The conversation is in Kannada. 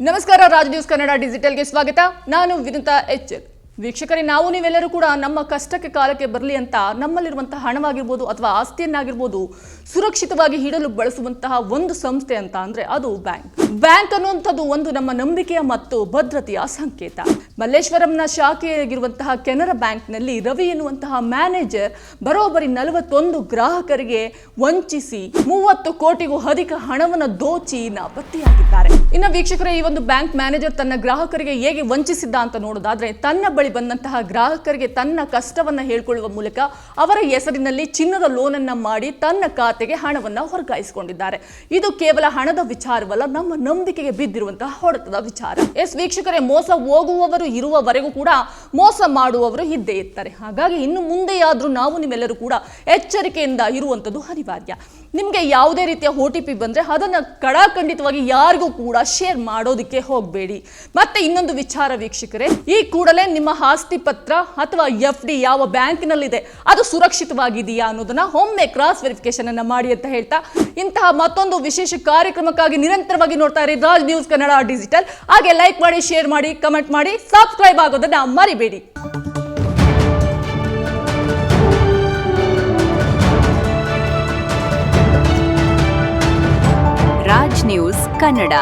ನಮಸ್ಕಾರ, ರಾಜ್ ನ್ಯೂಸ್ ಕನ್ನಡ ಡಿಜಿಟಲ್ಗೆ ಸ್ವಾಗತ. ನಾನು ವಿನುತಾ ಎಚ್. ವೀಕ್ಷಕರೇ, ನಾವು ನೀವೆಲ್ಲರೂ ಕೂಡ ನಮ್ಮ ಕಷ್ಟಕ್ಕೆ ಕಾಲಕ್ಕೆ ಬರಲಿ ಅಂತ ನಮ್ಮಲ್ಲಿರುವಂತಹ ಹಣವಾಗಿರ್ಬೋದು ಅಥವಾ ಆಸ್ತಿಯನ್ನಾಗಿರ್ಬೋದು ಸುರಕ್ಷಿತವಾಗಿ ಇಡಲು ಬಳಸುವಂತಹ ಒಂದು ಸಂಸ್ಥೆ ಅಂತ ಅಂದ್ರೆ ಅದು ಬ್ಯಾಂಕ್ ಅನ್ನುವಂಥದ್ದು ಒಂದು ನಮ್ಮ ನಂಬಿಕೆಯ ಮತ್ತು ಭದ್ರತೆಯ ಸಂಕೇತ. ಮಲ್ಲೇಶ್ವರಂನ ಶಾಖೆಯಾಗಿರುವಂತಹ ಕೆನರಾ ಬ್ಯಾಂಕ್ನಲ್ಲಿ ರವಿ ಎನ್ನುವಂತಹ ಮ್ಯಾನೇಜರ್ ಬರೋಬ್ಬರಿ 41 ಗ್ರಾಹಕರಿಗೆ ವಂಚಿಸಿ 30 ಕೋಟಿಗೂ ಅಧಿಕ ಹಣವನ್ನು ದೋಚಿ ನಾಪತ್ತೆಯಾಗಿದ್ದಾರೆ. ಇನ್ನು ವೀಕ್ಷಕರೇ, ಈ ಒಂದು ಬ್ಯಾಂಕ್ ಮ್ಯಾನೇಜರ್ ತನ್ನ ಗ್ರಾಹಕರಿಗೆ ಹೇಗೆ ವಂಚಿಸಿದ್ದ ಅಂತ ನೋಡೋದಾದ್ರೆ, ತನ್ನ ಬಳಿ ಬಂದಂತಹ ಗ್ರಾಹಕರಿಗೆ ತನ್ನ ಕಷ್ಟವನ್ನ ಹೇಳ್ಕೊಳ್ಳುವ ಮೂಲಕ ಅವರ ಹೆಸರಿನಲ್ಲಿ ಚಿನ್ನದ ಲೋನ್ ಅನ್ನ ಮಾಡಿ ತನ್ನ ಖಾತೆಗೆ ಹಣವನ್ನ ವರ್ಗಾಯಿಸಿಕೊಂಡಿದ್ದಾರೆ. ಇದು ಕೇವಲ ಹಣದ ವಿಚಾರವಲ್ಲ, ನಮ್ಮ ನಂಬಿಕೆಗೆ ಬಿದ್ದಿರುವಂತಹ ಹೊಡೆತದ ವಿಚಾರ. ವೀಕ್ಷಕರೇ, ಮೋಸ ಹೋಗುವವರು ಇರುವವರೆಗೂ ಕೂಡ ಮೋಸ ಮಾಡುವವರು ಇದ್ದೇ ಇರ್ತಾರೆ. ಹಾಗಾಗಿ ಇನ್ನು ಮುಂದೆಯಾದ್ರೂ ನಾವು ನಿಮ್ಮೆಲ್ಲರೂ ಕೂಡ ಎಚ್ಚರಿಕೆಯಿಂದ ಇರುವಂತದ್ದು ಅನಿವಾರ್ಯ. ನಿಮ್ಗೆ ಯಾವುದೇ ರೀತಿಯ OTP ಬಂದ್ರೆ ಅದನ್ನ ಕಡಾಖಂಡಿತವಾಗಿ ಯಾರಿಗೂ ಕೂಡ ಶೇರ್ ಮಾಡೋದಕ್ಕೆ ಹೋಗಬೇಡಿ. ಮತ್ತೆ ಇನ್ನೊಂದು ವಿಚಾರ ವೀಕ್ಷಕರೇ, ಈ ಕೂಡಲೇ ನಿಮ್ಮ ಆಸ್ತಿ ಪತ್ರ ಅಥವಾ FD ಯಾವ ಬ್ಯಾಂಕಿನಲ್ಲಿದೆ ಅದು ಸುರಕ್ಷಿತವಾಗಿದೆಯಾ ಅನ್ನೋದನ್ನ ಒಮ್ಮೆ ಕ್ರಾಸ್ ವೆರಿಫಿಕೇಶನ್ ಅನ್ನ ಮಾಡಿ ಅಂತ ಹೇಳ್ತಾ, ಇಂತಹ ಮತ್ತೊಂದು ವಿಶೇಷ ಕಾರ್ಯಕ್ರಮಕ್ಕಾಗಿ ನಿರಂತರವಾಗಿ ನೋಡ್ತಾ ಇರಿ ರಾಜ್ ನ್ಯೂಸ್ ಕನ್ನಡ ಡಿಜಿಟಲ್. ಹಾಗೆ ಲೈಕ್ ಮಾಡಿ, ಶೇರ್ ಮಾಡಿ, ಕಮೆಂಟ್ ಮಾಡಿ, ಸಬ್ಸ್ಕ್ರೈಬ್ ಆಗೋದನ್ನ ಮರಿಬೇಡಿ. ರಾಜ್ ನ್ಯೂಸ್ ಕನ್ನಡ.